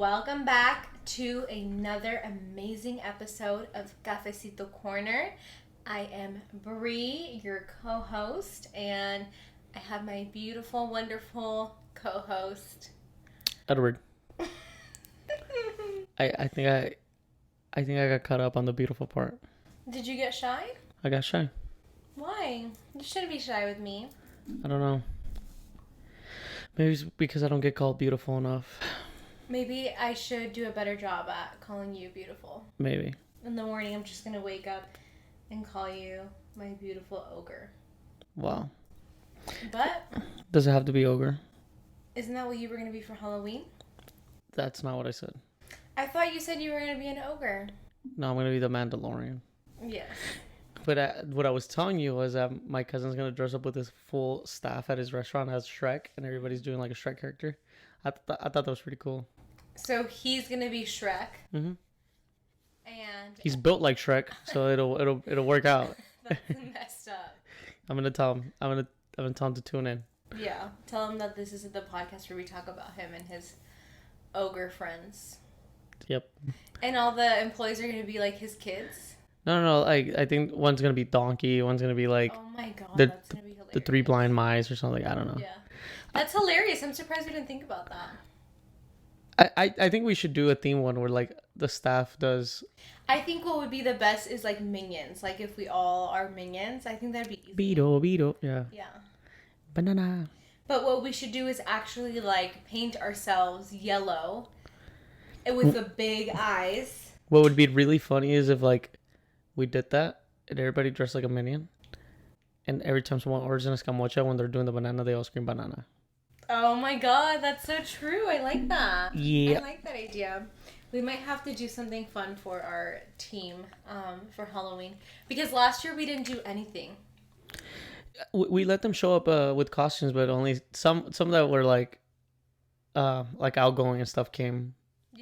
Welcome back to another amazing episode of Cafecito Corner. I am Bree, your co-host, and I have my beautiful, wonderful co-host, Edward. I think I got caught up on the beautiful part. Did you get shy? I got shy. Why? You shouldn't be shy with me. I don't know. Maybe it's because I don't get called beautiful enough. Maybe I should do a better job at calling you beautiful. Maybe. In the morning, I'm just going to wake up and call you my beautiful ogre. Wow. But Does it have to be ogre? Isn't that what you were going to be for Halloween? That's not what I said. I thought you said you were going to be an ogre. No, I'm going to be the Mandalorian. Yes. But what I was telling you was that my cousin's going to dress up with his full staff at his restaurant as Shrek, and everybody's doing like a Shrek character. I thought that was pretty cool. So he's going to be Shrek. Mm-hmm. And he's built like Shrek, so it'll work out. That's messed up. I'm going to tell him. I'm going to tell him to tune in. Yeah. Tell him that this isn't the podcast where we talk about him and his ogre friends. Yep. And all the employees are going to be like his kids. No. I think one's gonna be Donkey. One's gonna be like. Oh my god, that's gonna be hilarious. The Three Blind Mice or something. I don't know. Yeah, that's hilarious. I'm surprised we didn't think about that. I think we should do a theme one where like the staff does. I think what would be the best is like minions. Like if we all are minions, I think that'd be easy. Beetle. Yeah. Yeah. Banana. But what we should do is actually like paint ourselves yellow, and with the big eyes. What would be really funny is if like. We did that, and everybody dressed like a minion. And every time someone orders an escamocha, when they're doing the banana, they all scream banana. Oh my god, that's so true. I like that. Yeah. I like that idea. We might have to do something fun for our team for Halloween. Because last year we didn't do anything. We let them show up with costumes, but only some that were like outgoing and stuff came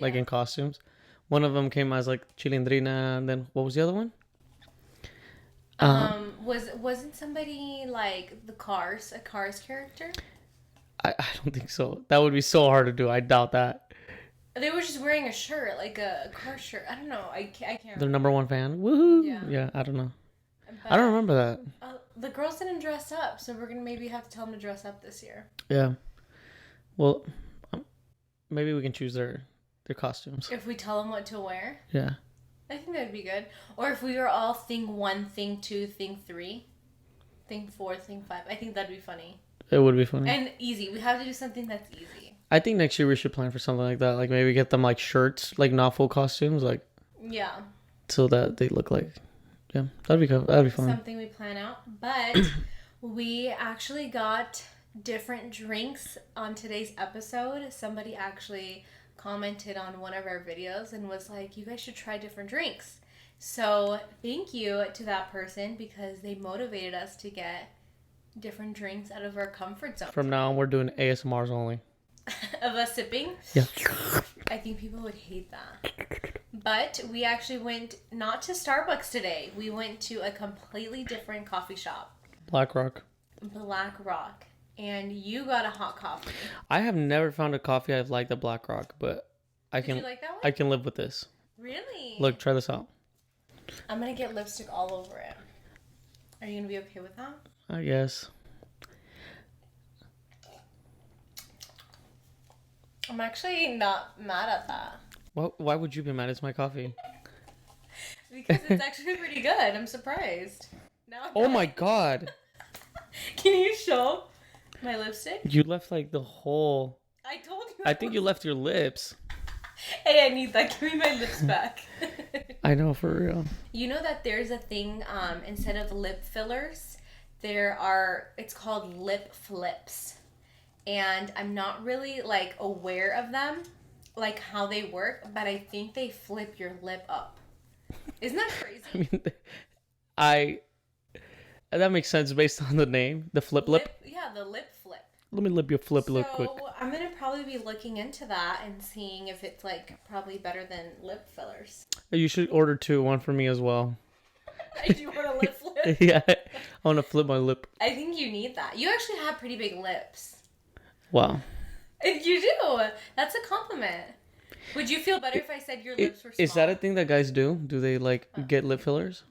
like in costumes. One of them came as like Chilindrina, and then what was the other one? Wasn't somebody like a Cars character? I don't think so. That would be so hard to do. I doubt that. They were just wearing a shirt, like a car shirt. I don't know. I can't remember. Their number one fan. Woohoo! Yeah, I don't know. But, I don't remember that. The girls didn't dress up, so we're gonna maybe have to tell them to dress up this year. Yeah. Well, maybe we can choose their costumes. If we tell them what to wear? Yeah. I think that would be good. Or if we were all thing 1, thing 2, thing 3, thing 4, thing 5. I think that'd be funny. It would be funny. And easy. We have to do something that's easy. I think next year we should plan for something like that. Like maybe get them like shirts, like not full costumes, like. Yeah. So that they look like. Yeah, that'd be cool. That'd be fun. Something we plan out. But we actually got different drinks on today's episode. Somebody actually commented on one of our videos and was like, you guys should try different drinks. So thank you to that person because they motivated us to get different drinks out of our comfort zone. From now on, we're doing ASMRs only. Of us sipping? Yeah. I think people would hate that. But we actually went not to Starbucks today. We went to a completely different coffee shop. Black Rock. And you got a hot coffee. I have never found a coffee I've liked at Black Rock, but Did you like that one? I can live with this. Really? Look, try this out. I'm going to get lipstick all over it. Are you going to be okay with that? I guess. I'm actually not mad at that. Why would you be mad? It's my coffee. Because it's actually pretty good. I'm surprised. Now Oh my god. Can you show my lipstick? You left like the whole... I told you. I think you left your lips. Hey, I need that. Give me my lips back. I know, for real. You know that there's a thing, instead of lip fillers, it's called lip flips. And I'm not really, like, aware of them, like, how they work, but I think they flip your lip up. Isn't that crazy? That makes sense based on the name. The flip lip? Yeah, the lip flip. Let me lip your flip real quick. So I'm going to probably be looking into that and seeing if it's, like, probably better than lip fillers. You should order 2, one for me as well. I do want a lip flip. Yeah, I want to flip my lip. I think you need that. You actually have pretty big lips. Wow. You do. That's a compliment. Would you feel better if I said your lips were small? Is that a thing that guys do? Do they like get lip fillers?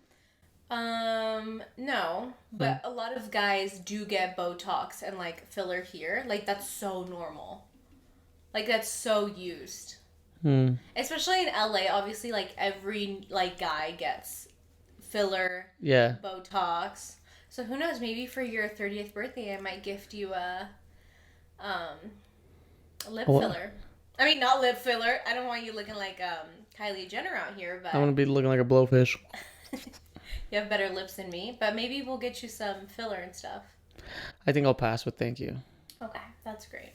No, but a lot of guys do get Botox and like filler here. Like that's so normal. Like that's so used. Especially in LA, obviously like every like guy gets filler, Botox. So who knows, maybe for your 30th birthday I might gift you a lip filler. I mean, not lip filler. I don't want you looking like Kylie Jenner out here, but I want to be looking like a blowfish. You have better lips than me, but maybe we'll get you some filler and stuff. I think I'll pass with thank you. Okay, that's great.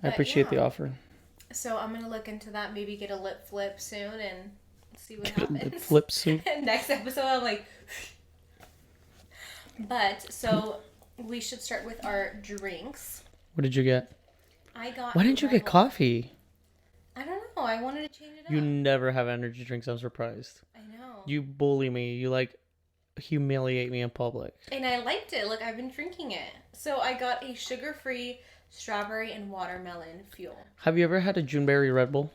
I appreciate the offer. So I'm gonna look into that. Maybe get a lip flip soon and see what happens. Lip flip soon. Next episode, I'm like. But so we should start with our drinks. What did you get? I got. Why didn't you get coffee? I don't know. I wanted to change it up. You never have energy drinks. I'm surprised. I know. You bully me. You like humiliate me in public. And I liked it. Look, I've been drinking it. So I got a sugar-free strawberry and watermelon fuel. Have you ever had a Juneberry Red Bull?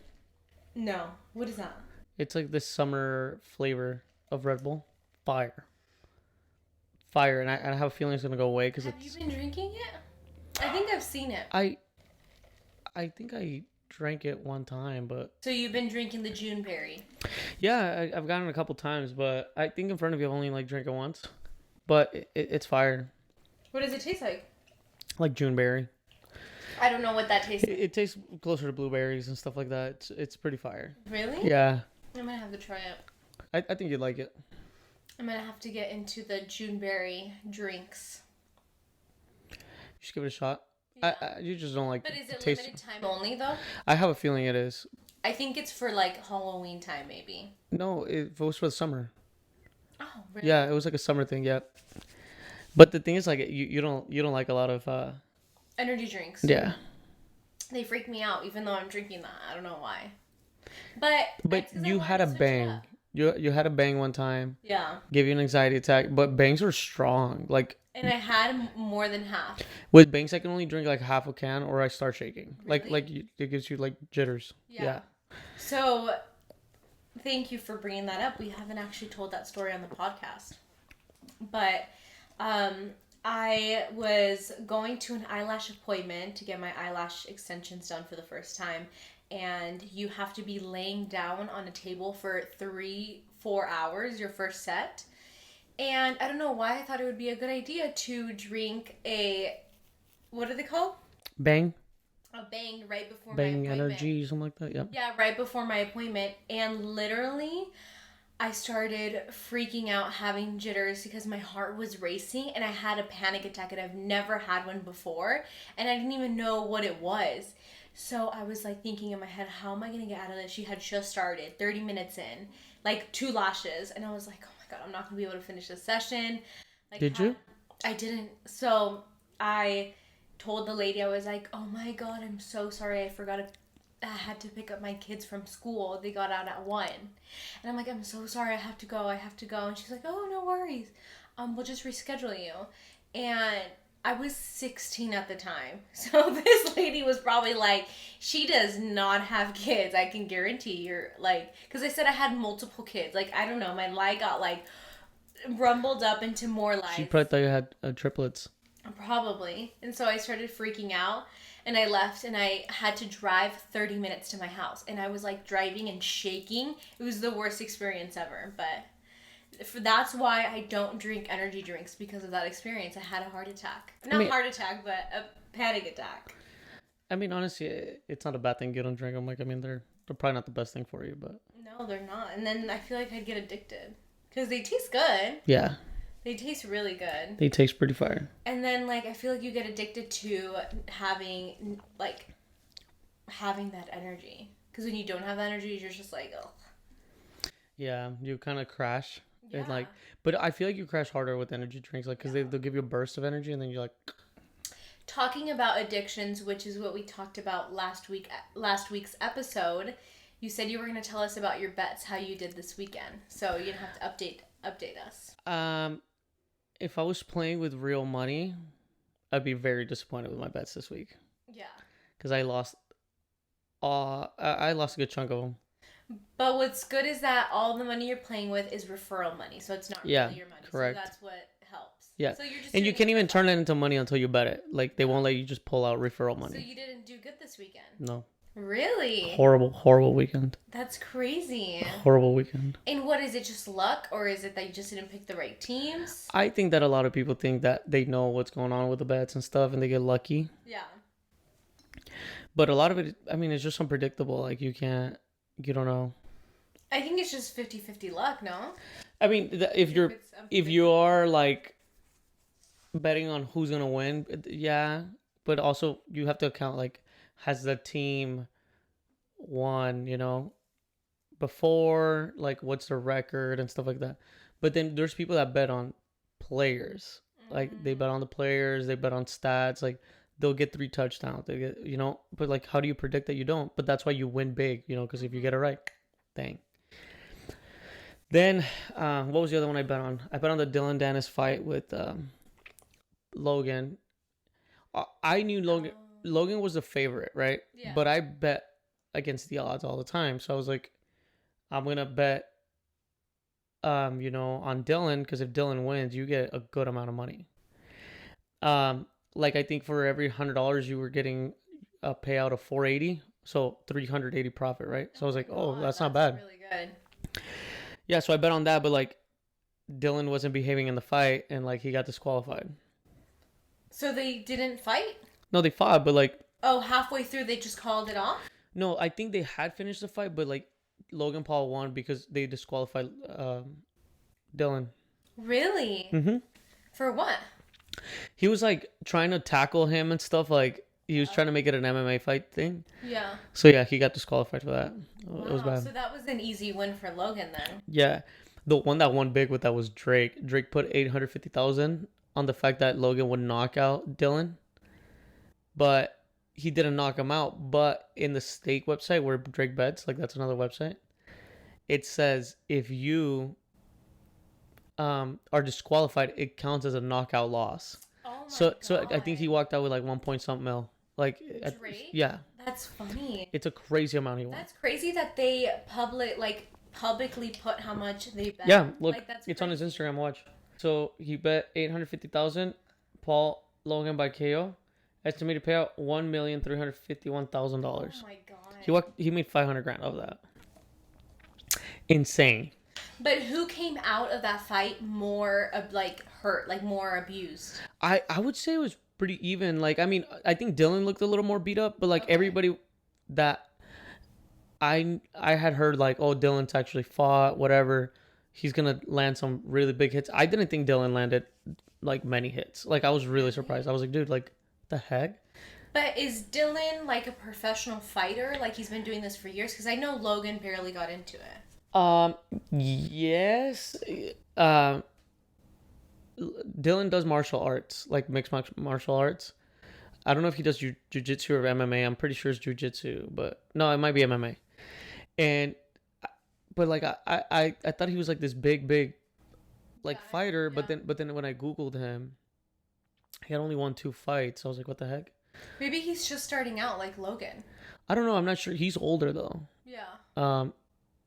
No. What is that? It's like this summer flavor of Red Bull. Fire. And I have a feeling it's gonna go away because Have you been drinking it? I think I've seen it. I think I drank it one time, but... So you've been drinking the Juneberry? Yeah, I've gotten it a couple times, but I think in front of you I've only like drank it once. But it's fire. What does it taste like? Like Juneberry. I don't know what that tastes like. It tastes closer to blueberries and stuff like that. It's pretty fire. Really? Yeah. I'm gonna have to try it. I think you'd like it. I'm gonna have to get into the Juneberry drinks. You should give it a shot. Yeah. You just don't like. But is it taste... limited time only though? I have a feeling it is. I think it's for like Halloween time, maybe. No, it was for the summer. Oh, really? Yeah, it was like a summer thing. Yeah. But the thing is, like, you don't like a lot of energy drinks. Yeah. They freak me out, even though I'm drinking that. I don't know why. But you had a bang. You had a bang one time. Yeah. Gave you an anxiety attack, but bangs are strong. Like. And I had more than half. With bangs, I can only drink like half a can, or I start shaking. Really? It gives you like jitters. Yeah. So, thank you for bringing that up. We haven't actually told that story on the podcast, but I was going to an eyelash appointment to get my eyelash extensions done for the first time, and you have to be laying down on a table for 3-4 hours, your first set. And I don't know why I thought it would be a good idea to drink what are they called? Bang. A bang right before Bang my appointment. energy, something like that. Yep. Yeah, right before my appointment. And literally, I started freaking out, having jitters because my heart was racing and I had a panic attack and I've never had one before. And I didn't even know what it was. So I was like thinking in my head, how am I going to get out of this? She had just started 30 minutes in, like 2 lashes. And I was like, oh my God, I'm not going to be able to finish this session. Like, Did you? I didn't. So I told the lady, I was like, oh my God, I'm so sorry. I had to pick up my kids from school. They got out at 1. And I'm like, I'm so sorry. I have to go. And she's like, oh, no worries. We'll just reschedule you. And I was 16 at the time. So this lady was probably like, she does not have kids. I can guarantee you're like, because I said I had multiple kids. Like, I don't know. My lie got like rumbled up into more lies. She probably thought you had triplets. Probably. And so I started freaking out and I left and I had to drive 30 minutes to my house. And I was like driving and shaking. It was the worst experience ever. But that's why I don't drink energy drinks, because of that experience. I had a heart attack. Heart attack, but a panic attack. I mean, honestly, it's not a bad thing you don't drink them. Like, I mean, they're probably not the best thing for you, but... No, they're not. And then I feel like I'd get addicted. Because they taste good. Yeah. They taste really good. They taste pretty fire. And then, like, I feel like you get addicted to having that energy. Because when you don't have energy, you're just like, oh. Yeah, you kind of crash. Yeah. And but I feel like you crash harder with energy drinks, like, because they'll give you a burst of energy, and then you're like... Talking about addictions, which is what we talked about last week's episode, you said you were going to tell us about your bets, how you did this weekend. So you're going to have to update us. If I was playing with real money, I'd be very disappointed with my bets this week. Yeah. Because I lost I lost a good chunk of them. But what's good is that all the money you're playing with is referral money, so it's not Yeah, really your money. correct. So that's what helps. Yeah, So you're just and you doing can't it for even turn fun. it into money until you bet it. Like they won't let you just pull out referral So money. you didn't do good this weekend. No. Really? Horrible weekend. That's crazy. Horrible weekend. And what is it? Just luck, or is it that you just didn't pick the right teams? I think that a lot of people think that they know what's going on with the bets and stuff, and they get lucky. Yeah. But a lot of it, I mean, it's just unpredictable. Like you don't know. I think it's just 50-50 luck, no? I mean, if you are like betting on who's gonna win, yeah. But also you have to account like, has the team won? Before, like what's the record and stuff like that. But then there's people that bet on players. Like they bet on the players, they bet on stats. Like they'll get 3 touchdowns. They get, but like how do you predict that you don't? But that's why you win big, because if you get it right, dang. Then, what was the other one I bet on? I bet on the Dylan Dennis fight with Logan. I knew Logan was the favorite, right? Yeah. But I bet against the odds all the time. So I was like, I'm gonna bet, on Dylan, because if Dylan wins, you get a good amount of money. Like I think for every $100 you were getting a payout of $480, so $380 profit, right? So I was like, that's not bad. Really good. Yeah, so I bet on that, but like Dylan wasn't behaving in the fight, and like he got disqualified. So they didn't fight? No, they fought, but like. Oh, halfway through they just called it off? No, I think they had finished the fight, but like Logan Paul won because they disqualified Dylan. Really? Mm-hmm. For what? He was like trying to tackle him and stuff. Like he was trying to make it an MMA fight thing. Yeah. So yeah, he got disqualified for that. Wow. It was bad. So that was an easy win for Logan then. Yeah, the one that won big with that was Drake. Drake put 850,000 on the fact that Logan would knock out Dylan, but he didn't knock him out. But in the stake website where Drake bets, like that's another website, it says if you are disqualified, it counts as a knockout loss. Oh my so God. I think he walked out with like 1 point something mil. Like Drake? Yeah. That's funny. It's a crazy amount he won. That's crazy that they publicly put how much they bet. Yeah, look, like, that's it's crazy. on his Instagram. Watch. So he bet 850,000. Paul Logan by KO. Estimated payout $1,351,000. Oh my God. He made 500 grand of that. Insane. But who came out of that fight more hurt, like more abused? I would say it was pretty even. Like, I mean, I think Dylan looked a little more beat up, but like everybody that I had heard, like, oh, Dylan's actually fought, whatever. He's gonna land some really big hits. I didn't think Dylan landed like many hits. Like, I was really surprised. I was like, dude, like, what the heck? But is Dylan like a professional fighter? Like he's been doing this for years? Because I know Logan barely got into it. Yes. Dylan does martial arts, like mixed martial arts. I don't know if he does jiu-jitsu or MMA. I'm pretty sure it's jiu-jitsu, but no, it might be MMA. But like I thought he was like this big like fighter, yeah. But then when I Googled him, he had only won 2 fights. I was like, what the heck? Maybe he's just starting out like Logan. I don't know. I'm not sure. He's older though. Yeah.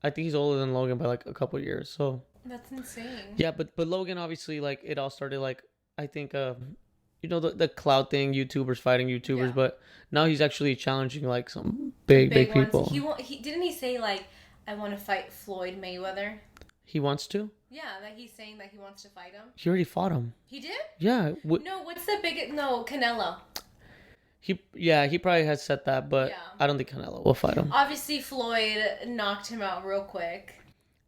I think he's older than Logan by like a couple years. So that's insane. Yeah, but Logan, obviously, like it all started like, I think the cloud thing, YouTubers fighting YouTubers, yeah. But now he's actually challenging like some big people. He didn't he say like, I want to fight Floyd Mayweather? He wants to? Yeah, that he's saying that he wants to fight him. He already fought him. He did? Yeah. No, what's the biggest? No, Canelo. He probably has said that, but yeah. I don't think Canelo will fight him. Obviously, Floyd knocked him out real quick.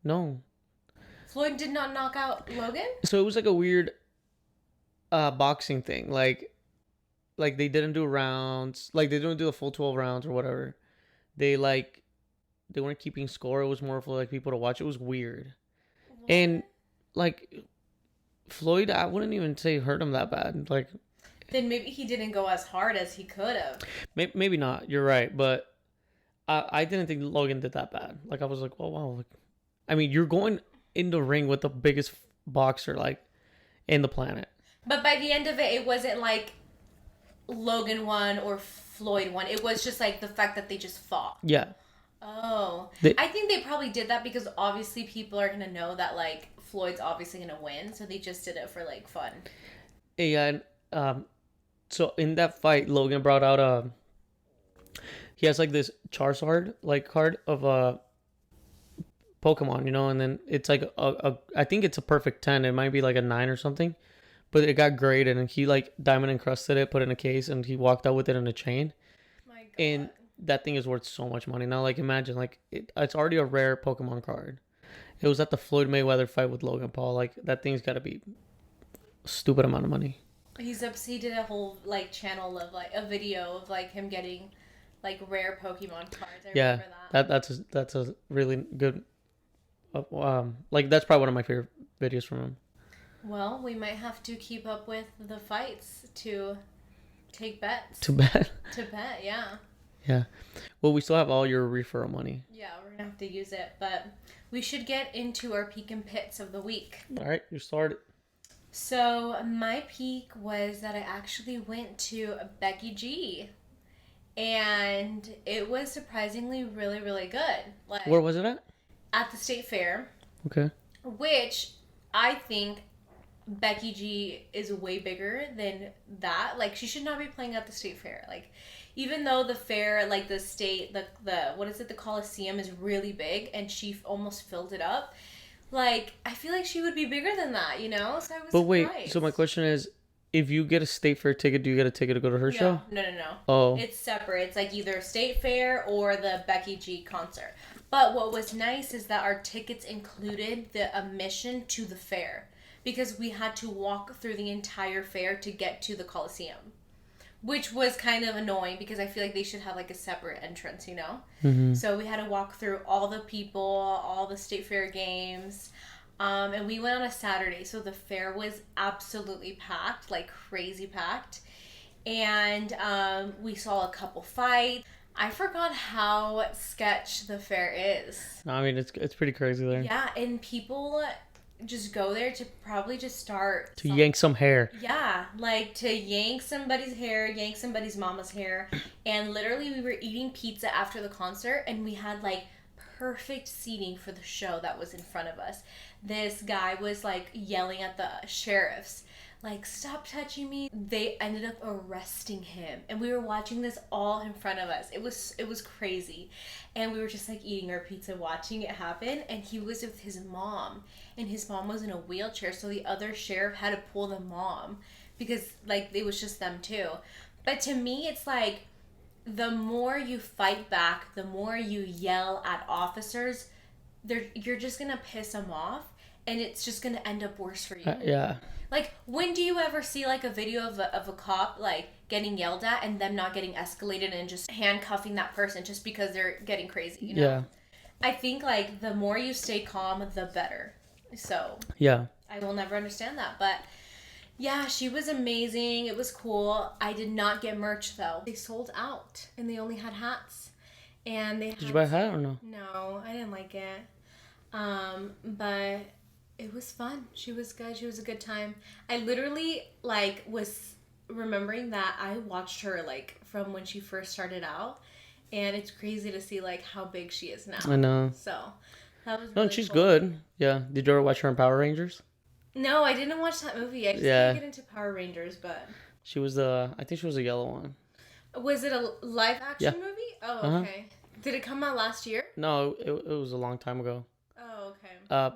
No. Floyd did not knock out Logan? So it was like a weird boxing thing. Like they didn't do rounds. Like they didn't do the full 12 rounds or whatever. They weren't keeping score. It was more for like people to watch. It was weird. What? And like Floyd, I wouldn't even say hurt him that bad. Like then maybe he didn't go as hard as he could have. Maybe not. You're right, but I didn't think Logan did that bad. Like I was like, oh wow. Like, I mean, you're going in the ring with the biggest boxer like in the planet. But by the end of it, it wasn't like Logan won or Floyd one. It was just like the fact that they just fought. Yeah. Oh. I think they probably did that because obviously people are going to know that like Floyd's obviously going to win. So they just did it for like fun. Yeah. And, so in that fight, Logan brought out he has like this Charizard like card of Pokemon, you know, and then it's like I think it's a perfect 10. It might be like a 9 or something, but it got graded and he like diamond encrusted it, put it in a case, and he walked out with it in a chain. My God. And that thing is worth so much money. Now, like, imagine, like, it's already a rare Pokemon card. It was at the Floyd Mayweather fight with Logan Paul. Like, that thing's got to be a stupid amount of money. He did a whole like channel of like a video of like him getting like rare Pokemon cards. I remember that. That's a really good. Like that's probably one of my favorite videos from him. Well, we might have to keep up with the fights to take bets. To bet. To bet, yeah. Yeah. Well, we still have all your referral money. Yeah, we're gonna have to use it, but we should get into our peak and pits of the week. All right, you started. So my peak was that I actually went to Becky G, and it was surprisingly really, really good. Like, where was it at? At the State Fair. Okay. Which I think Becky G is way bigger than that. Like, she should not be playing at the State Fair. Like, even though the fair, like the state, the what is it, the Coliseum is really big, and she almost filled it up. Like, I feel like she would be bigger than that, you know? So I was surprised. Wait, so my question is, if you get a State Fair ticket, do you get a ticket to go to her show? No. Oh. It's separate. It's like either State Fair or the Becky G concert. But what was nice is that our tickets included the admission to the fair, because we had to walk through the entire fair to get to the Coliseum, which was kind of annoying because I feel like they should have like a separate entrance, you know? Mm-hmm. So we had to walk through all the people, all the State Fair games, and we went on a Saturday, so the fair was absolutely packed, like crazy packed, and we saw a couple fights. I forgot how sketch the fair is. I mean, it's pretty crazy there. Yeah, and people just go there to probably just start... To yank some hair. Yeah, like to yank somebody's hair, yank somebody's mama's hair. And literally we were eating pizza after the concert, and we had like perfect seating for the show that was in front of us. This guy was like yelling at the sheriffs, like, stop touching me. They ended up arresting him, and we were watching this all in front of us. It was crazy, and we were just like eating our pizza watching it happen. And he was with his mom, and his mom was in a wheelchair, so the other sheriff had to pull the mom because like it was just them too. But to me, it's like the more you fight back, the more you yell at officers, you're just gonna piss them off, and it's just gonna end up worse for you. Yeah. Like, when do you ever see, like, a video of a cop, like, getting yelled at and them not getting escalated and just handcuffing that person just because they're getting crazy, you know? Yeah. I think, like, the more you stay calm, the better. So, yeah. I will never understand that. But, yeah, she was amazing. It was cool. I did not get merch, though. They sold out, and they only had hats. And they had... Did you buy a hat or no? No, I didn't like it. But... it was fun. She was good. She was a good time. I literally, like, was remembering that I watched her, like, from when she first started out. And it's crazy to see, like, how big she is now. I know. So, that was really No, and she's cool. good. Yeah. Did you ever watch her on Power Rangers? No, I didn't watch that movie. I just didn't get into Power Rangers, but... She was I think she was the yellow one. Was it a live action movie? Oh, okay. Did it come out last year? No, it was a long time ago. Oh, okay.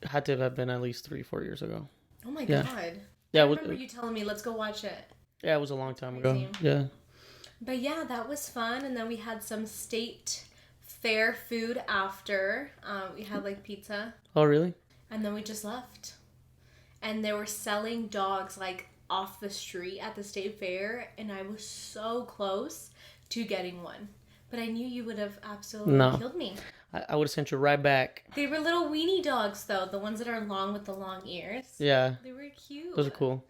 Had to have been at least 3-4 years ago. Oh my god. Yeah, I remember you telling me, let's go watch it. Yeah, it was a long time ago. Yeah. But yeah, that was fun. And then we had some State Fair food after. We had like pizza. Oh, really? And then we just left. And they were selling dogs like off the street at the State Fair. And I was so close to getting one. But I knew you would have absolutely killed me. I would have sent you right back. They were little weenie dogs, though. The ones that are long with the long ears. Yeah. They were cute. Those are cool.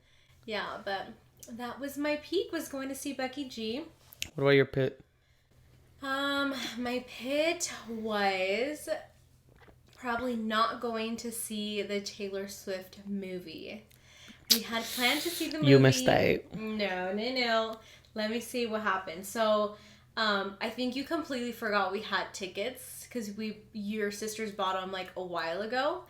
Yeah, but that was my peak, was going to see Becky G. What about your pit? My pit was probably not going to see the Taylor Swift movie. We had planned to see the movie. You missed out. No. Let me see what happened. So, I think you completely forgot we had tickets because your sisters bought them like a while ago.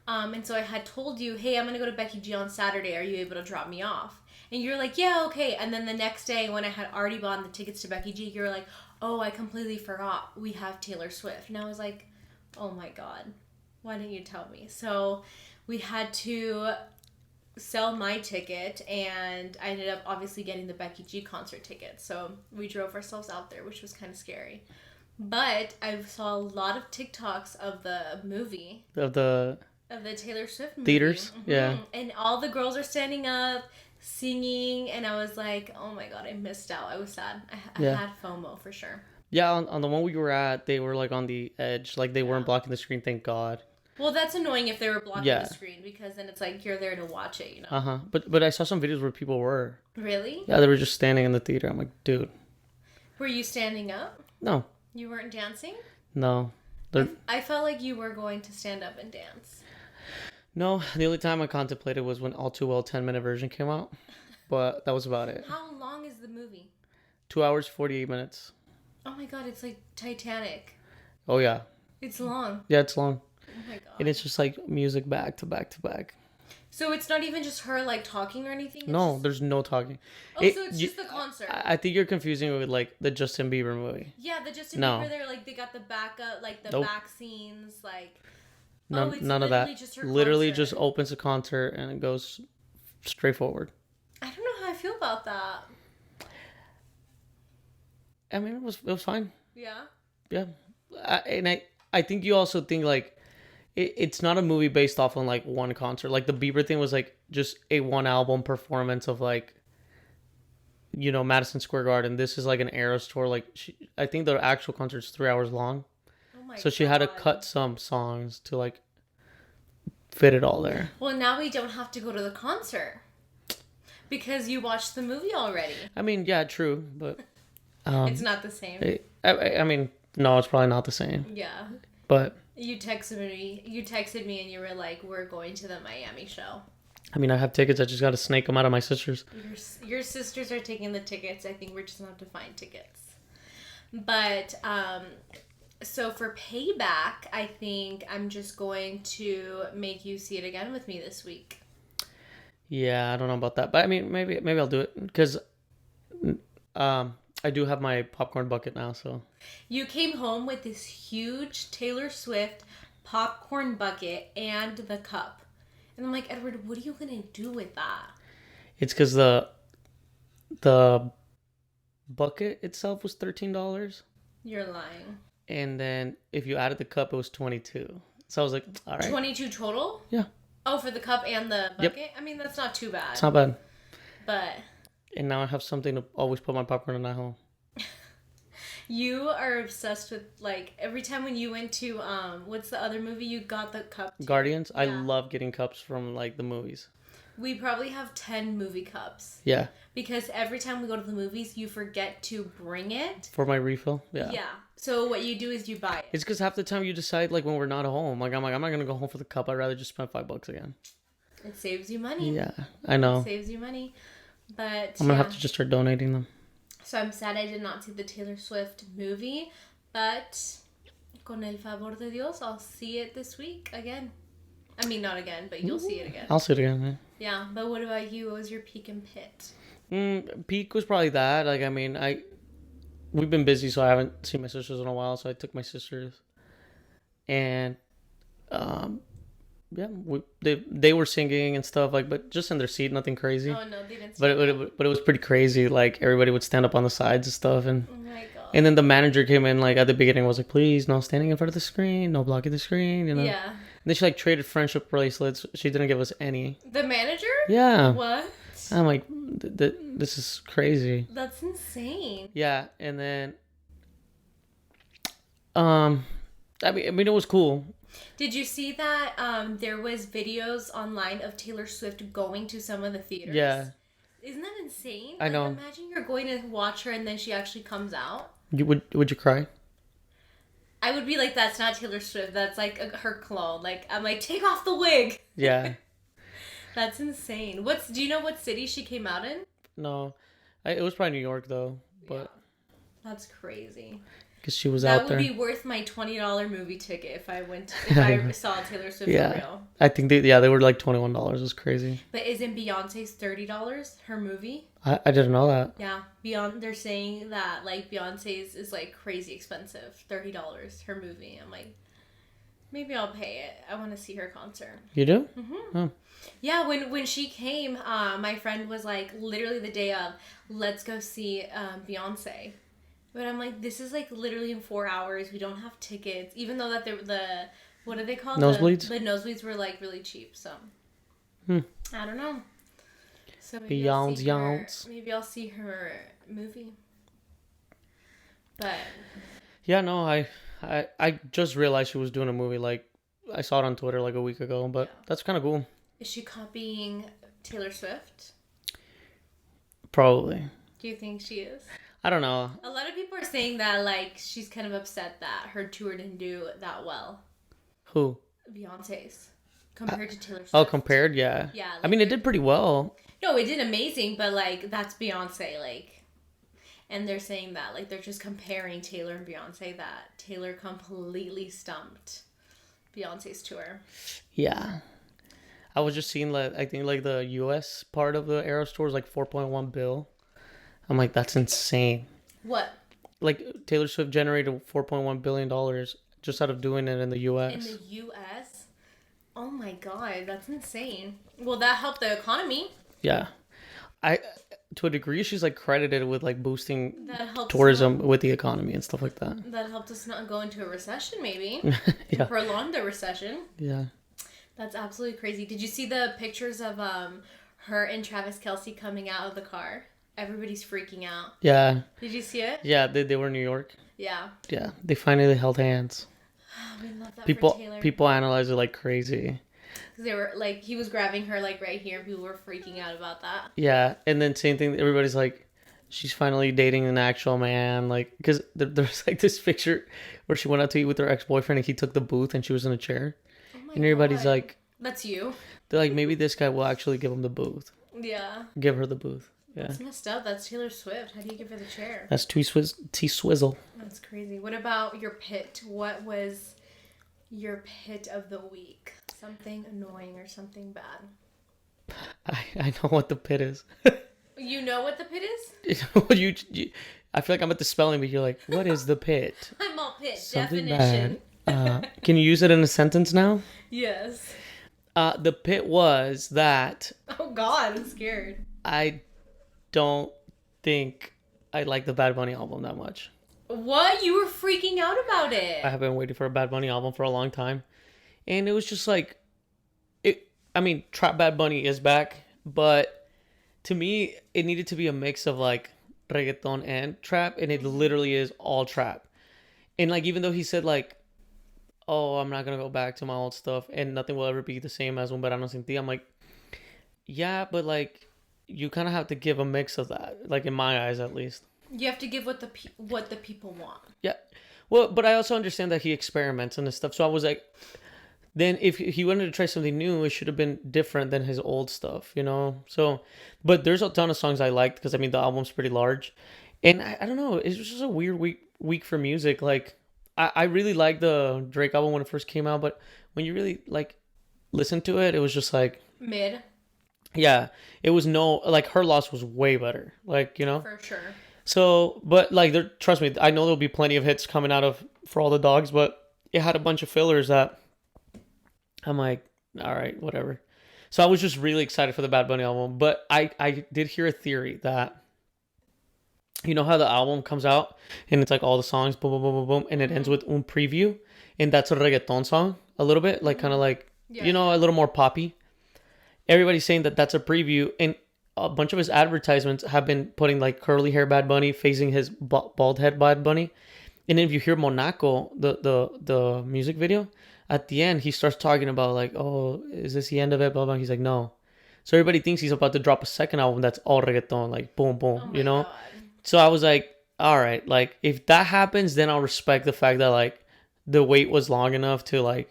And so I had told you, hey, I'm going to go to Becky G on Saturday. Are you able to drop me off? And you're like, yeah, okay. And then the next day when I had already bought the tickets to Becky G, you're like, oh, I completely forgot we have Taylor Swift. And I was like, oh my God, why didn't you tell me? So we had to sell my ticket, and I ended up obviously getting the Becky G concert ticket. So we drove ourselves out there, which was kind of scary. But I saw a lot of TikToks of the movie. Of the Taylor Swift movie. Theaters? Mm-hmm. Yeah. And all the girls are standing up, singing, and I was like, oh my God, I missed out. I was sad. I had FOMO for sure. Yeah, on the one we were at, they were like on the edge. Like they weren't blocking the screen, thank God. Well, that's annoying if they were blocking the screen, because then it's like you're there to watch it, you know? Uh-huh. But I saw some videos where people were. Really? Yeah, they were just standing in the theater. I'm like, dude. Were you standing up? No. You weren't dancing? No. I felt like you were going to stand up and dance. No, the only time I contemplated was when All Too Well 10-minute version came out. But that was about it. How long is the movie? 2 hours, 48 minutes. Oh my God, it's like Titanic. Oh, yeah. It's long. Yeah, it's long. Oh my God. And it's just like music back to back to back. So it's not even just her like talking or anything? No, there's no talking. So it's just the concert. I think you're confusing it with like the Justin Bieber movie. Yeah, the Justin Bieber there, like they got the backup, like the back scenes, like... None of that. Just her literally concert. just opens a concert and it goes straight forward. I don't know how I feel about that. I mean, it was fine. Yeah? Yeah. I think you also think like it's not a movie based off on like one concert. Like the Bieber thing was like just a one album performance of like, you know, Madison Square Garden. This is like an Eras tour. Like I think the actual concert's 3 hours long. Oh my God. She had to cut some songs to like fit it all there. Well, now we don't have to go to the concert because you watched the movie already. I mean, yeah, true, but it's not the same. I mean, no, it's probably not the same. Yeah. But you texted me and you were like, we're going to the Miami show. I mean, I have tickets. I just got to snake them out of my sisters. Your sisters are taking the tickets. I think we're just going to have to find tickets. But, so for payback, I think I'm just going to make you see it again with me this week. Yeah, I don't know about that. But I mean, maybe I'll do it because I do have my popcorn bucket now, so. You came home with this huge Taylor Swift popcorn bucket and the cup. And I'm like, Edward, what are you going to do with that? It's because the bucket itself was $13. You're lying. And then if you added the cup, it was $22. So I was like, all right. 22 total? Yeah. Oh, for the cup and the bucket? Yep. I mean, that's not too bad. It's not bad. But... And now I have something to always put my popcorn in at home. You are obsessed with, like, every time when you went to, what's the other movie you got the cup to? Guardians? Yeah. I love getting cups from, like, the movies. We probably have 10 movie cups. Yeah. Because every time we go to the movies, you forget to bring it. For my refill? Yeah. Yeah. So what you do is you buy it. It's because half the time you decide, like, when we're not home. I'm not going to go home for the cup. I'd rather just spend $5 again. It saves you money. Yeah, I know. It saves you money. But I'm going to have to just start donating them. So I'm sad I did not see the Taylor Swift movie. But con el favor de Dios, I'll see it this week again. I mean, not again, but you'll see it again. I'll see it again, man. Yeah, but what about you? What was your peak and pit? Peak was probably that. Like, I mean, we've been busy, so I haven't seen my sisters in a while. So I took my sisters, and yeah, they were singing and stuff, like, but just in their seat, nothing crazy. Oh no, they didn't. But it was pretty crazy. Like everybody would stand up on the sides and stuff, and oh my God. And then the manager came in like at the beginning, was like, please, no standing in front of the screen, no blocking the screen, you know. Yeah. And then she like traded friendship bracelets. She didn't give us any. The manager? Yeah. What? I'm like, this is crazy. That's insane. Yeah, and then, I mean, it was cool. Did you see that there was videos online of Taylor Swift going to some of the theaters? Yeah. Isn't that insane? I know. Imagine you're going to watch her and then she actually comes out. Would you cry? I would be like, that's not Taylor Swift. That's like her clone. Like, I'm like, take off the wig. Yeah. That's insane. Do you know what city she came out in? No, It was probably New York though, but Yeah. That's crazy. because she was That out would there. be worth my $20 movie ticket if I saw Taylor Swift for real. I think they were like $21. It was crazy. But isn't Beyonce's $30 her movie? I didn't know that. Yeah, they're saying that like Beyonce's is like crazy expensive, $30 her movie. I'm like, maybe I'll pay it. I want to see her concert. You do? Mm-hmm. Oh. Yeah, when she came, my friend was like, literally the day of, let's go see Beyonce. But I'm like, this is like literally in 4 hours. We don't have tickets, even though that the what are they called? Nosebleeds? The nosebleeds were like really cheap. So I don't know. So maybe maybe I'll see her movie. But yeah, no, I just realized she was doing a movie. Like I saw it on Twitter like a week ago, but that's kind of cool. Is she copying Taylor Swift? Probably. Do you think she is? I don't know. A lot of people are saying that like she's kind of upset that her tour didn't do that well. Who? Beyonce's compared to Taylor Swift. Oh, compared, yeah. Yeah. Like, I mean, it did pretty well. No, it did amazing, but like that's Beyonce, like, and they're saying that like they're just comparing Taylor and Beyonce, that Taylor completely stumped Beyonce's tour. Yeah. I was just seeing like I think like the US part of the Eras tour is like 4.1 bill. I'm like, that's insane. What? Like Taylor Swift generated $4.1 billion just out of doing it in the US. In the US? Oh my god, that's insane. Well, that helped the economy. Yeah. To a degree, she's like credited with like boosting That tourism with the economy and stuff like that. That helped us not go into a recession, maybe. Yeah. Prolong the recession. Yeah. That's absolutely crazy. Did you see the pictures of her and Travis Kelce coming out of the car? Everybody's freaking out. Yeah. Did you see it? Yeah, they were in New York. Yeah. Yeah, they finally held hands. We love that People for Taylor. people analyze it like crazy. Because they were like, he was grabbing her like right here. People were freaking out about that. Yeah, and then same thing. Everybody's like, she's finally dating an actual man. Like, because there's like this picture where she went out to eat with her ex-boyfriend and he took the booth and she was in a chair. Oh my And everybody's God. like, that's you. they're like, maybe this guy will actually give him the booth. Yeah. Give her the booth. Yeah. That's messed up. That's Taylor Swift. How do you give her the chair? That's T-Swizzle. That's crazy. What about your pit? What was your pit of the week? Something annoying or something bad? I know what the pit is. You know what the pit is? you, I feel like I'm at the spelling bee. You're like, what is the pit? I'm all pit. Something Definition. bad. Can you use it in a sentence now? Yes. The pit was that Oh God, I'm scared. I don't think I like the Bad Bunny album that much. What? You were freaking out about it. I have been waiting for a Bad Bunny album for a long time. And it was just like, I mean, Trap Bad Bunny is back, but to me, it needed to be a mix of like reggaeton and trap, and it literally is all trap. And like, even though he said like, oh, I'm not gonna go back to my old stuff and nothing will ever be the same as Un Verano Sin Ti, I'm like, yeah, but like, you kind of have to give a mix of that, like in my eyes at least. You have to give what the people want. Yeah. Well, but I also understand that he experiments and this stuff. So I was like, then if he wanted to try something new, it should have been different than his old stuff, you know? So, but there's a ton of songs I liked because I mean, the album's pretty large. And I don't know, it's just a weird week for music. Like, I really liked the Drake album when it first came out, but when you really like listen to it, it was just like Mid. Yeah, it was like Her Loss was way better, like, you know? For sure. So, but like, trust me, I know there'll be plenty of hits coming out of For All the Dogs, but it had a bunch of fillers that I'm like, all right, whatever. So I was just really excited for the Bad Bunny album, but I did hear a theory that, you know how the album comes out and it's like all the songs, boom, boom, boom, boom, boom, and it ends with un preview, and that's a reggaeton song, a little bit, like kind of like, you know, a little more poppy. Everybody's saying that that's a preview, and a bunch of his advertisements have been putting like curly hair Bad Bunny facing his bald head Bad Bunny. And then if you hear Monaco, the music video, at the end he starts talking about like, oh, is this the end of it? Blah blah. He's like, no. So everybody thinks he's about to drop a second album that's all reggaeton, like boom boom, you know. God. So I was like, all right, like if that happens, then I'll respect the fact that like the wait was long enough to like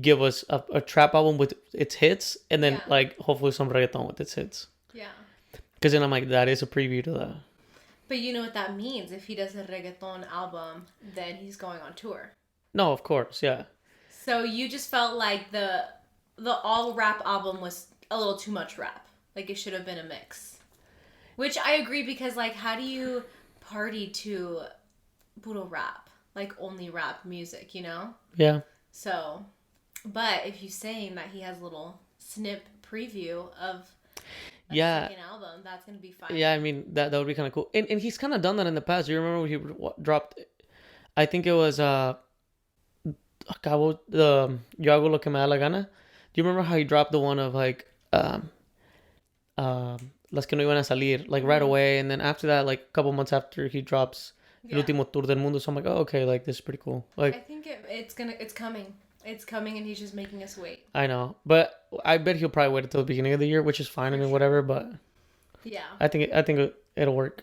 give us a trap album with its hits, and then like hopefully some reggaeton with its hits. Yeah. Because then I'm like, that is a preview to that. But you know what that means? If he does a reggaeton album, then he's going on tour. No, of course, yeah. So you just felt like the all rap album was a little too much rap. Like it should have been a mix. Which I agree, because like, how do you party to puro rap? Like only rap music, you know? Yeah. So, but if you're saying that he has a little snip preview of a second album, that's gonna be fine. Yeah, I mean that would be kind of cool. And he's kind of done that in the past. You remember when he dropped? I think it was acabo the Yo hago lo que me da la gana. Do you remember how he dropped the one of like las que no iban a salir like right away, and then after that, like a couple months after, he drops El último tour del mundo. So I'm like, oh, okay, like this is pretty cool. Like I think it's coming. It's coming, and he's just making us wait. I know, but I bet he'll probably wait until the beginning of the year, which is fine. I mean, whatever. But yeah, I think it'll work.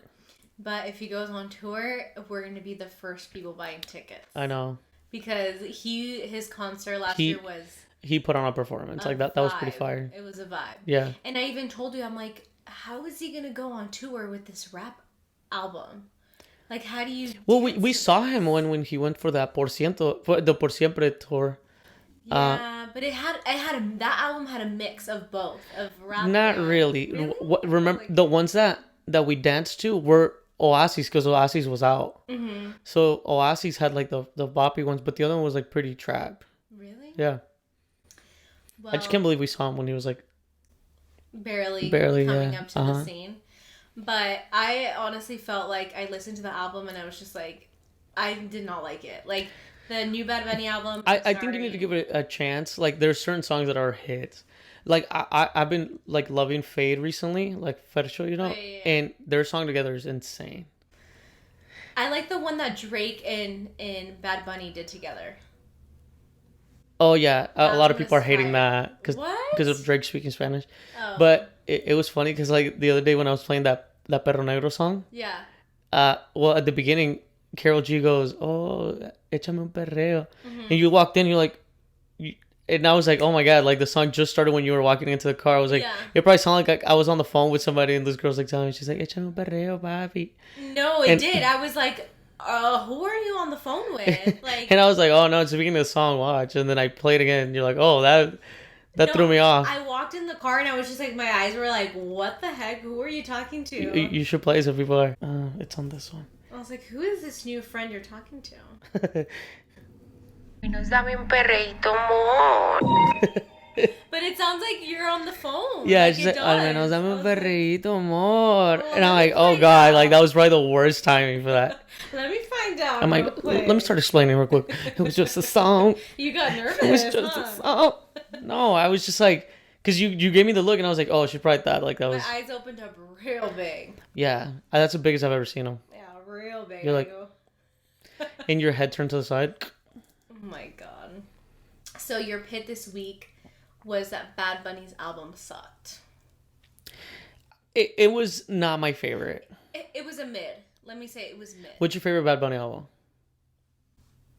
But if he goes on tour, we're gonna be the first people buying tickets. I know, because his concert last year was. He put on a performance like that. That was pretty fire. It was a vibe. Yeah. And I even told you, I'm like, how is he gonna go on tour with this rap album? Like, how do you? Well, we saw him when he went for that the Por Siempre tour. Yeah, but that album had a mix of both of rap. Not really. Remember the ones that we danced to were Oasis, because Oasis was out. Mm-hmm. So Oasis had like the boppy ones, but the other one was like pretty trap. Really? Yeah. Well, I just can't believe we saw him when he was like barely coming up to the scene. But I honestly felt like I listened to the album and I was just like, I did not like it. Like the new Bad Bunny album. I think you need to give it a chance. Like there's certain songs that are hits. Like I've been like loving Fade recently, like Fercho, you know, and their song together is insane. I like the one that Drake and Bad Bunny did together. Oh yeah, a lot of people are hating that because of Drake speaking Spanish. Oh. But it was funny because like the other day when I was playing that Perro Negro song. Yeah. Well, at the beginning, Karol G goes, "Oh, échame un perreo," and you walked in, you're like, and I was like, "Oh my god!" Like the song just started when you were walking into the car. I was like, it probably sounded like I was on the phone with somebody, and this girl's like telling me, she's like, "Échame un perreo, papi." No, it did. I was like, who are you on the phone with? Like, and I was like, oh no, it's the beginning of the song, watch. And then I played again, and you're like, oh, that threw me off. I walked in the car and I was just like, my eyes were like, what the heck? Who are you talking to? You should play so people are, it's on this one. I was like, who is this new friend you're talking to? Nos dame un perreíto, amor. But it sounds like you're on the phone. Yeah, like she's like, al menos dame un perreíto, amor. And I'm like, oh god, like that was probably the worst timing for that. Let me find out. I'm like, let me start explaining real quick. It was just a song. You got nervous. It was just a song. No, I was just like, because you gave me the look and I was like, oh, she probably thought like that was. My eyes opened up real big. Yeah, that's the biggest I've ever seen them. Yeah, real big. You're like, and your head turned to the side. Oh my god. So your pit this week was that Bad Bunny's album sucked. It was not my favorite. It was a mid. Let me say it was mid. What's your favorite Bad Bunny album?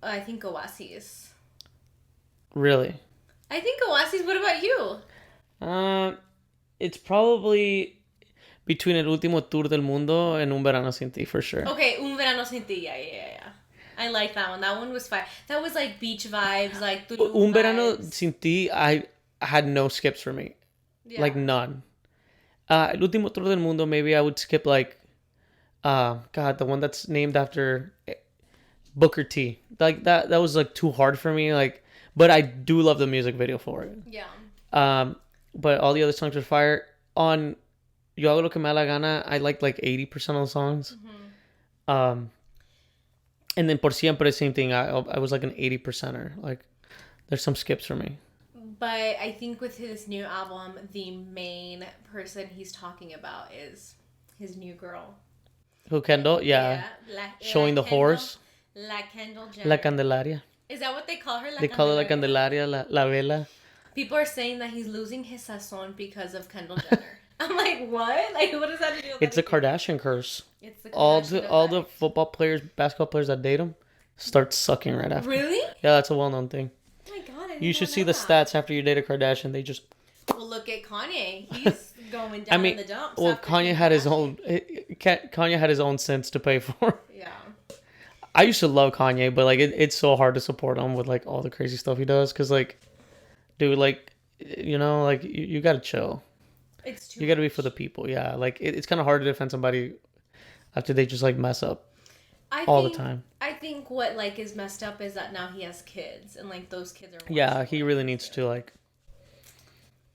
I think Oasis. Really? I think Oasis. What about you? It's probably between El Último Tour del Mundo and Un Verano Sin Ti, for sure. Okay, Un Verano Sin Ti. Yeah. I like that one. That one was fire. That was like beach vibes, like Tulum Un Verano vibes. Sin Ti, I had no skips for me. Yeah. Like none. El Último Tour del Mundo, maybe I would skip like, God, the one that's named after Booker T. Like that was like too hard for me. Like, but I do love the music video for it. Yeah. But all the other songs are fire. On Yo hago lo que me da la gana, I liked like 80% of the songs. Mm-hmm. And then Por Siempre, same thing. I was like an 80%er. Like, there's some skips for me. But I think with his new album, the main person he's talking about is his new girl. Who, Kendall? Yeah. Showing the Kendall, horse. La Kendall Jenner. La Candelaria. Is that what they call her? They call her La Candelaria, La Vela. People are saying that he's losing his sazon because of Kendall Jenner. I'm like, what? Like, what does that have to do with It's the Kardashian curse. It's the Kardashian all the football players, basketball players that date him start sucking right after. Really? Yeah, that's a well-known thing. Oh my god, you should see the stats after you date a Kardashian. They just... Well, look at Kanye. He's going down in the dumps. well, Kanye had his own. Kanye had his own sense to pay for. Yeah. I used to love Kanye, but like it's so hard to support him with like all the crazy stuff he does. Cause like, dude, like, you know, like you gotta chill. It's too. You gotta be for the people. Yeah, like it's kind of hard to defend somebody after they just like mess up the time. I think what like is messed up is that now he has kids and like those kids are. Yeah, he really needs to like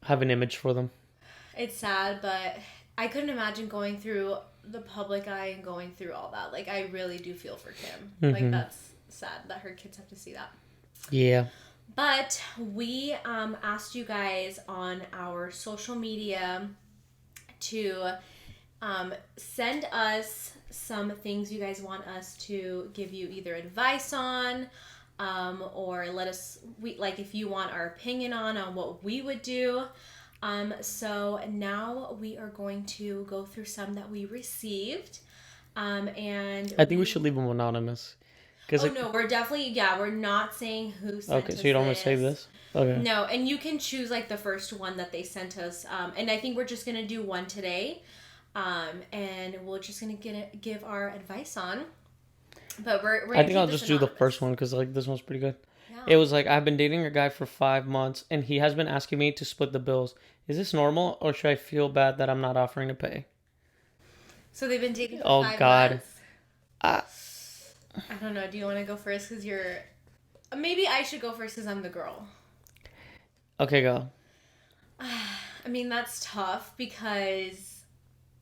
have an image for them. It's sad, but I couldn't imagine going through the public eye and going through all that. Like, I really do feel for Kim. Like, that's sad that her kids have to see that. Yeah. But we asked you guys on our social media to send us some things you guys want us to give you either advice on, or let us, if you want our opinion on what we would do. So now we are going to go through some that we received. And I think we should leave them anonymous. No, we're definitely, we're not saying who sent us. Okay, so you don't want to save this? Okay. No, and you can choose like the first one that they sent us. And I think we're just going to do one today. And we're just going to give our advice on. But I think I'll just do the first one because like this one's pretty good. Yeah. It was like, I've been dating a guy for 5 months and he has been asking me to split the bills. Is this normal or should I feel bad that I'm not offering to pay? So they've been dating for 5 months? I don't know. Do you want to go first because you're... Maybe I should go first because I'm the girl. Okay, go. I mean, that's tough because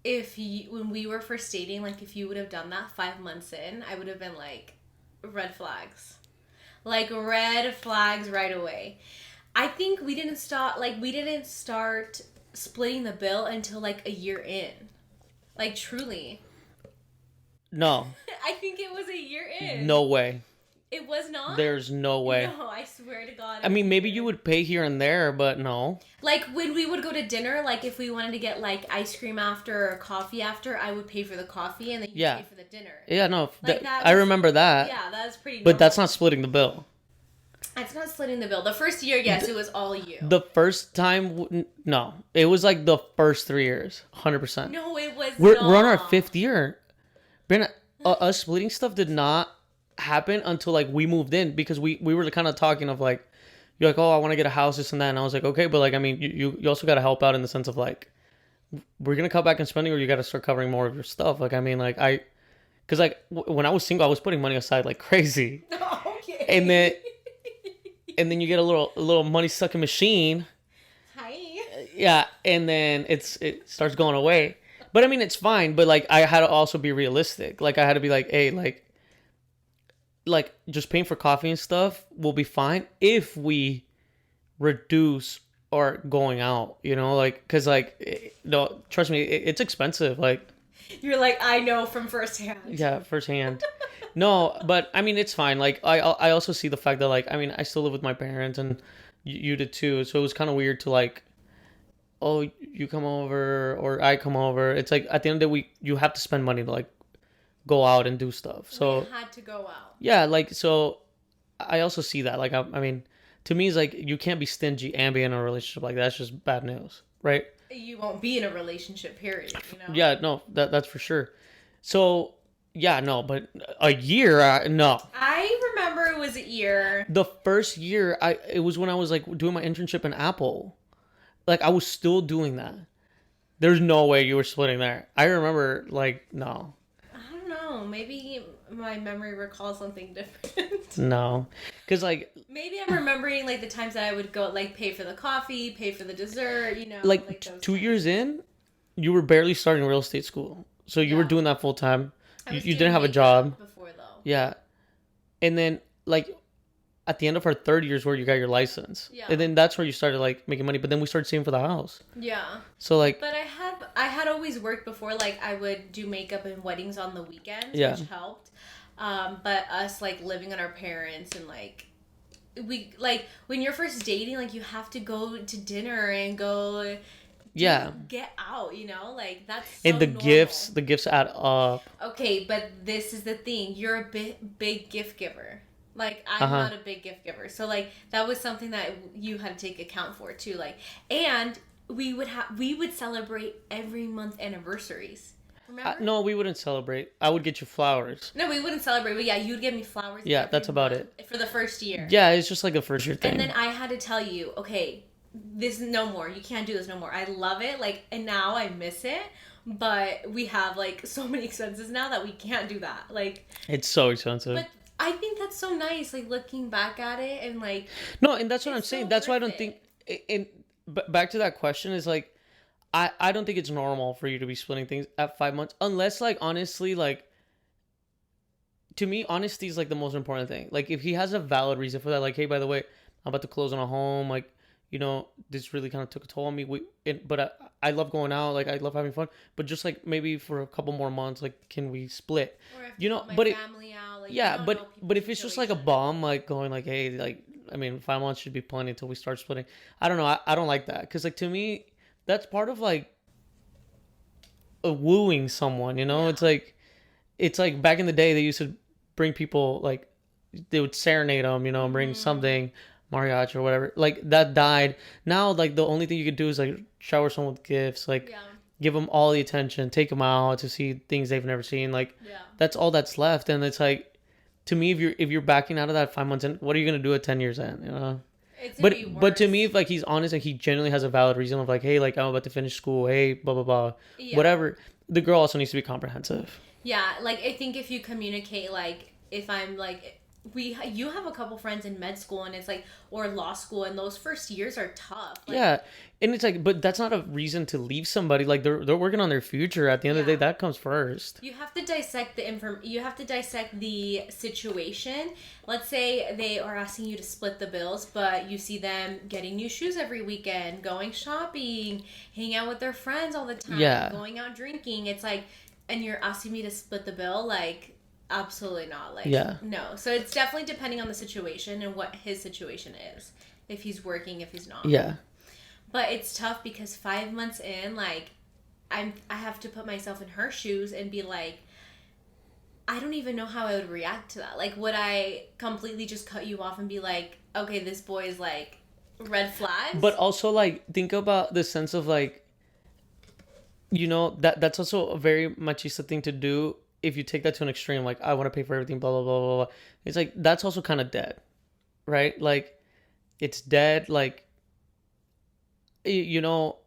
when we were first dating, like if you would have done that 5 months in, I would have been like, red flags. Like red flags right away. I think we didn't start splitting the bill until like a year in. Like truly. No. I think it was a year in. No way. It was not? There's no way. No, I swear to God. I mean, maybe you would pay here and there, but no. Like when we would go to dinner, like if we wanted to get like ice cream after or coffee after, I would pay for the coffee and then you pay for the dinner. Yeah, no. Like I remember that. Yeah, that was pretty normal. But that's not splitting the bill. It's not splitting the bill. The first year, yes, it was all you. The first time, no. It was like the first 3 years. 100%. No, it was We're not. We're on our 5th year. Brandon, us splitting stuff did not happen until like we moved in because we were kind of talking of like, you're like, oh, I want to get a house, this and that. And I was like, okay, but like, I mean, you also got to help out in the sense of like, we're going to cut back on spending or you got to start covering more of your stuff. Like, I mean, like because like when I was single, I was putting money aside like crazy. Okay. And then you get a little money sucking machine. Hi. Yeah, and then it starts going away. But I mean, it's fine. But like, I had to also be realistic. Like, I had to be like, hey, like just paying for coffee and stuff will be fine if we reduce our going out. You know, like because like no, trust me, it's expensive. Like you're like I know from firsthand. Yeah, firsthand. No, but I mean it's fine. Like I also see the fact that like I mean I still live with my parents and you did too. So it was kind of weird to like, oh you come over or I come over. It's like at the end of the week you have to spend money to like go out and do stuff. So we had to go out. Yeah, like so I also see that. Like I mean to me it's like you can't be stingy and be in a relationship like that. That's just bad news, right? You won't be in a relationship, period. You know? Yeah, no, that's for sure. So. Yeah, no, but a year, no. I remember it was a year. The first year, it was when I was like doing my internship in Apple. Like I was still doing that. There's no way you were splitting there. I remember like, no. I don't know. Maybe my memory recalls something different. No. Because like. Maybe I'm remembering like the times that I would go like pay for the coffee, pay for the dessert, you know. Like 2 years in, you were barely starting real estate school. So you were doing that full time. You didn't have a job before though. Yeah, and then like at the end of our 3rd year is where you got your license. Yeah, and then that's where you started like making money. But then we started saving for the house. Yeah. So like, but I had always worked before. Like I would do makeup and weddings on the weekends, which helped. But us like living on our parents and like we like when you're first dating, like you have to go to dinner and go. Get out, you know, like that's so and the normal. gifts add up. Okay, but this is the thing, you're a big gift giver. Like I'm not a big gift giver, so like that was something that you had to take account for too. Like, and we would celebrate every month anniversaries. Remember? No, we wouldn't celebrate. I would get you flowers. No, we wouldn't celebrate, but yeah, you'd give me flowers. Yeah, that's about month it. For the first year. Yeah, it's just like a first year thing. And then I had to tell you, okay, this no more. You can't do this no more. I love it, like, and now I miss it. But we have like so many expenses now that we can't do that. Like, it's so expensive. But I think that's so nice. Like looking back at it and like. No, and that's what I'm saying. That's why I don't think. Back to that question is like, I don't think it's normal for you to be splitting things at 5 months unless like honestly like. To me, honesty is like the most important thing. Like if he has a valid reason for that, like hey, by the way, I'm about to close on a home, like. You know, this really kind of took a toll on me. But I love going out. Like, I love having fun. But just, like, maybe for a couple more months, like, can we split? Or if you know, my but family out, like, yeah, but if it's just, like, a bomb, like, going, like, hey, like, I mean, 5 months should be plenty until we start splitting. I don't know. I don't like that. Because, like, to me, that's part of, like, wooing someone, you know? Yeah. It's like back in the day, they used to bring people, like, they would serenade them, you know, bring something... mariachi or whatever, like that died. Now like the only thing you could do is like shower someone with gifts, like give them all the attention, take them out to see things they've never seen, like that's all that's left. And it's like, to me, if you're backing out of that 5 months in, what are you gonna do at 10 years in, you know? But to me, if like he's honest, like he genuinely has a valid reason of like, hey, like I'm about to finish school, hey, blah blah blah, whatever, the girl also needs to be comprehensive. Like I think if you communicate, like if I'm like, you have a couple friends in med school and it's like, or law school, and those first years are tough. Like, and it's like, but that's not a reason to leave somebody. Like they're working on their future. At the end of the day, that comes first. You have to dissect you have to dissect the situation. Let's say they are asking you to split the bills, but you see them getting new shoes every weekend, going shopping, hanging out with their friends all the time, going out drinking. It's like, and you're asking me to split the bill, like. Absolutely not. Like, no. So it's definitely depending on the situation and what his situation is. If he's working, if he's not. Yeah. But it's tough because 5 months in, like, I have to put myself in her shoes and be like, I don't even know how I would react to that. Like, would I completely just cut you off and be like, okay, this boy is like red flags? But also, like, think about the sense of like, you know, that's also a very machista thing to do. If you take that to an extreme, like, I want to pay for everything, blah, blah, blah, blah, blah. It's like, that's also kind of dead, right? Like, it's dead. Like, you know,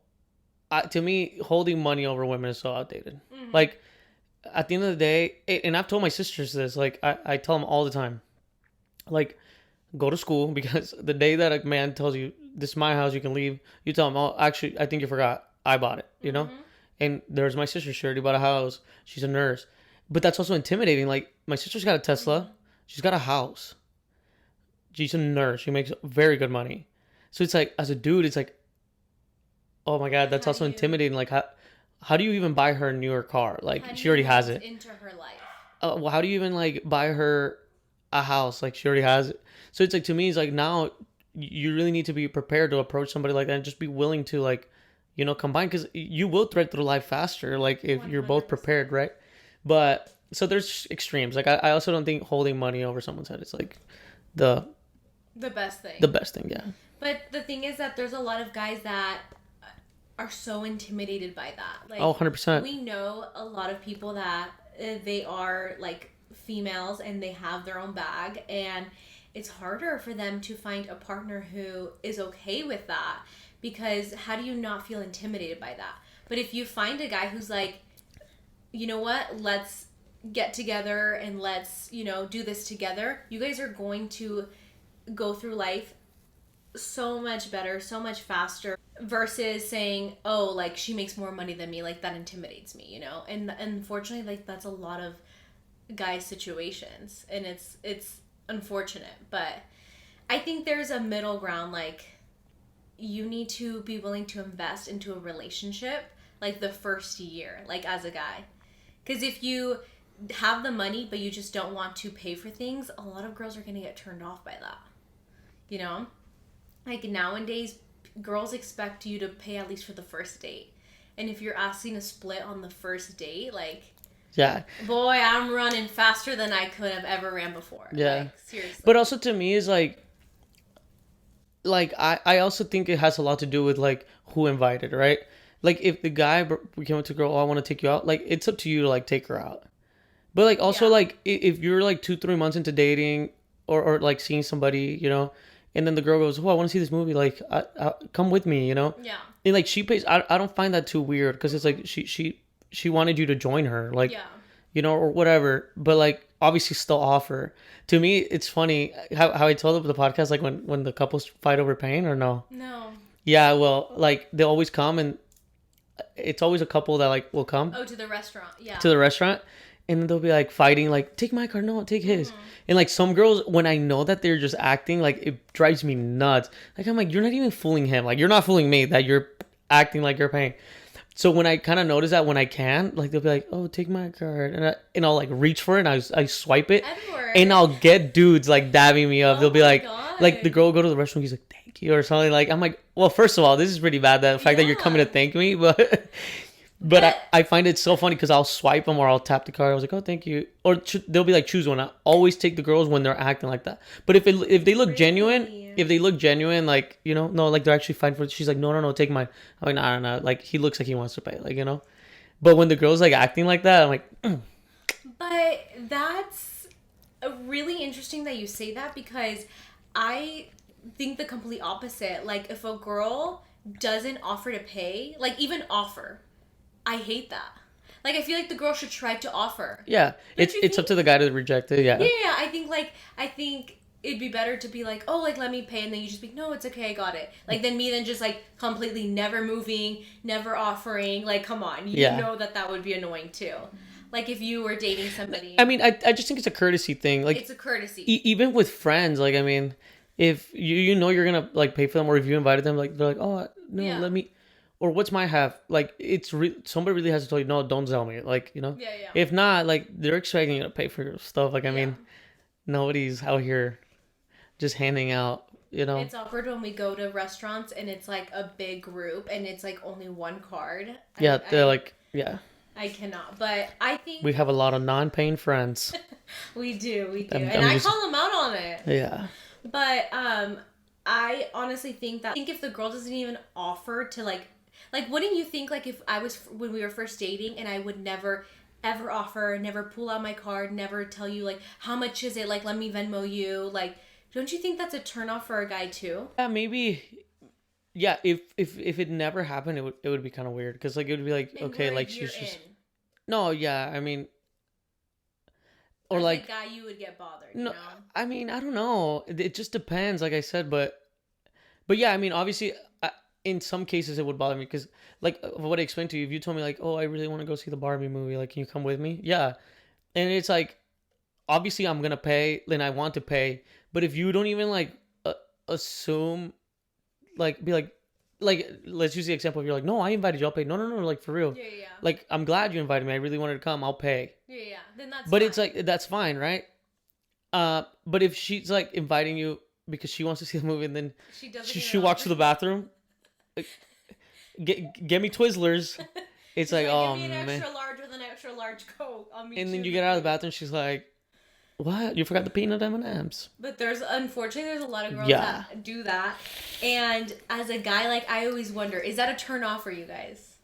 to me, holding money over women is so outdated. Mm-hmm. Like, at the end of the day, and I've told my sisters this, like, I tell them all the time, like, go to school, because the day that a man tells you, this is my house, you can leave, you tell him, oh, actually, I think you forgot. I bought it, you know? And there's my sister, she already bought a house. She's a nurse. But that's also intimidating. Like, my sister's got a Tesla. She's got a house. She's a nurse. She makes very good money. So it's like, as a dude, it's like, oh my God, that's also intimidating. Like, how do you even buy her a newer car? Like, she already has it. Into her life. Well, how do you even, like, buy her a house? Like, she already has it. So it's like, to me, it's like, now you really need to be prepared to approach somebody like that and just be willing to, like, you know, combine. Because you will thread through life faster, like, if 100%. You're both prepared, right? But so there's extremes. Like I also don't think holding money over someone's head is like the best thing. The best thing, yeah. But the thing is that there's a lot of guys that are so intimidated by that. Like, 100%. We know a lot of people that they are like females and they have their own bag, and it's harder for them to find a partner who is okay with that, because how do you not feel intimidated by that? But if you find a guy who's like, you know what, let's get together and let's, you know, do this together, you guys are going to go through life so much better, so much faster, versus saying, oh, like, she makes more money than me, like, that intimidates me, you know? And unfortunately, like, that's a lot of guys' situations, and it's unfortunate. But I think there's a middle ground. Like, you need to be willing to invest into a relationship, like, the first year, like, as a guy. Because if you have the money, but you just don't want to pay for things, a lot of girls are going to get turned off by that. You know? Like, nowadays, girls expect you to pay at least for the first date. And if you're asking to split on the first date, like... Yeah. Boy, I'm running faster than I could have ever ran before. Yeah. Like, seriously. But also, to me, is like... like I also think it has a lot to do with like who invited, right? Like if the guy came up to girl, oh, I want to take you out. Like it's up to you to like take her out. But like also Yeah. like if you're like 2-3 months into dating or like seeing somebody, and then the girl goes, oh, I want to see this movie. Like come with me, Yeah. And like she pays. I don't find that too weird because it's like she wanted you to join her, like Yeah. or whatever. But like obviously still offer. To me, it's funny how I told them the podcast like when the couples fight over paying or no. No. Yeah, well, like they always come and it's always a couple that like will come Oh, to the restaurant. Yeah. to the restaurant and then they'll be like fighting like take my card, no, take his. And like some girls when I know that they're just acting, like it drives me nuts. Like I'm like, you're not even fooling him, like you're not fooling me that you're acting like you're paying. So when I kind of notice that when I can, like they'll be like, oh, take my card, and I'll like reach for it and I swipe it. Edward. And I'll get dudes like dabbing me up. Oh They'll be my like God. the girl will go to the restaurant, he's like thank you or something. Like I'm like, well, first of all, this is pretty bad, the fact that you're coming to Yeah. thank me, but I find it so funny because I'll swipe them or I'll tap the card. I was like, oh, thank you. Or they'll be like, choose one. I always take the girls when they're acting like that. But if they look genuine, Really? if they look genuine, like, no, like they're actually fine for it. She's like, no, take mine. I'm like, no. Like, he looks like he wants to pay, like, But when the girl's like acting like that, I'm like, But that's really interesting that you say that because I think the complete opposite. Like, if a girl doesn't offer to pay, like, even offer, I hate that. Like, I feel like the girl should try to offer. yeah, Don't you it's up think? to the guy to reject it. Yeah. Yeah, I think it'd be better to be like, oh, like let me pay, and then you just be, no, it's okay, I got it. Like than just like completely never moving, never offering. Like, come on, you Yeah. know that would be annoying too. Like if you were dating somebody, I mean, I just think it's a courtesy thing. Like, it's a courtesy. even with friends, like, I mean, if you know you're gonna like pay for them, or if you invited them, like they're like, oh no, Yeah. let me, or what's my half? Like it's somebody really has to tell you, no, don't tell me. Like Yeah. if not, like they're expecting you to pay for your stuff. Like I mean, Yeah. nobody's out here just handing out. It's awkward when we go to restaurants and it's like a big group and it's like only one card. Yeah, they're like, yeah, I cannot, but I think we have a lot of non-paying friends. we do, I'm and I just- call them out on it. Yeah, But I honestly think if the girl doesn't even offer to like wouldn't you think like if I was when we were first dating and I would never ever offer, never pull out my card, never tell you like how much is it, like let me Venmo you, like don't you think that's a turnoff for a guy too? yeah, maybe. Yeah, if it never happened, it would be kind of weird because like it would be like, And okay, we're a like year she's just in. no, yeah, I mean, or As like a guy you would get bothered, no, you know? I mean, I don't know. It just depends, like I said, but yeah, I mean, obviously, in some cases it would bother me because, like, what I explained to you, if you told me like, oh, I really want to go see the Barbie movie, like, can you come with me? Yeah, and it's like, obviously, I'm gonna pay, then I want to pay, but if you don't even like assume, like, be like, let's use the example. If you're like, no, I invited you, I'll pay. No, like for real. Yeah. Like, I'm glad you invited me. I really wanted to come. I'll pay. Yeah. Then that's But fine. it's like that's fine, right? But if she's like inviting you because she wants to see the movie, and then she doesn't she even walks to the bathroom, like, get me Twizzlers. It's like, oh give me an man. extra large with an extra large Coke. I'll meet And then in you the get out of the bathroom. bathroom, she's like, what? You forgot the peanut M&Ms. But unfortunately there's a lot of girls Yeah. that do that. And as a guy, like I always wonder, is that a turn off for you guys?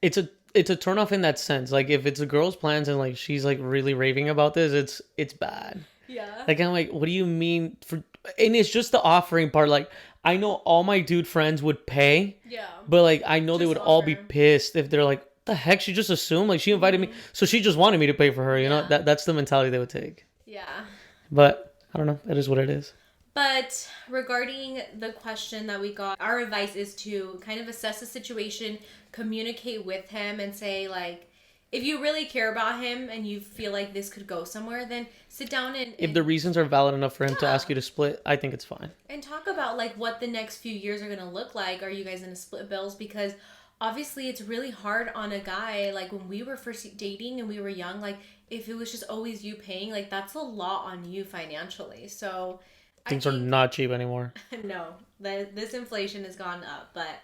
It's a turn off in that sense. Like if it's a girl's plans and like she's like really raving about this, it's bad. Yeah. Like I'm like, what do you mean for? And it's just the offering part. Like I know all my dude friends would pay, Yeah. but like I know they Just would all be offer. pissed if they're like, the heck? She just assumed like she invited me, so she just wanted me to pay for her. You know Yeah. that's the mentality they would take. Yeah. But I don't know. It is what it is. But regarding the question that we got, our advice is to kind of assess the situation, communicate with him, and say, like, if you really care about him and you feel like this could go somewhere, then sit down If the reasons are valid enough for him to Yeah. ask you to split, I think it's fine. and talk about, like, what the next few years are going to look like. Are you guys going to split bills? Because obviously it's really hard on a guy. Like, when we were first dating and we were young, like, if it was just always you paying, like, that's a lot on you financially. So Things are not cheap anymore. no, this inflation has gone up, but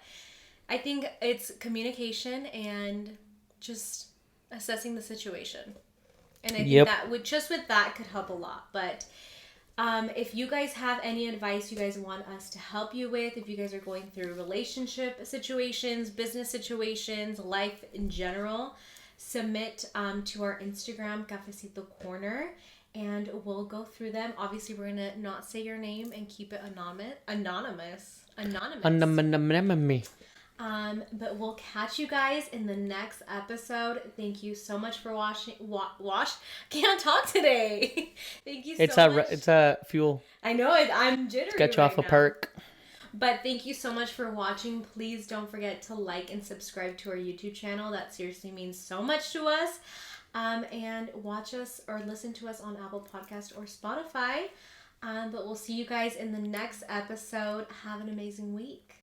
I think it's communication and just assessing the situation. And I think Yep. that with that could help a lot. But If you guys have any advice you guys want us to help you with, if you guys are going through relationship situations, business situations, life in general, submit to our Instagram, Cafecito Corner, and we'll go through them. Obviously, we're gonna not say your name and keep it anonymous. But we'll catch you guys in the next episode. Thank you so much for watching. Can't talk today. Thank you so much. It's a fuel. I know it. I'm jittery. Get you off a perk. But thank you so much for watching. Please don't forget to like and subscribe to our YouTube channel. That seriously means so much to us. And watch us or listen to us on Apple Podcast or Spotify. But we'll see you guys in the next episode. Have an amazing week.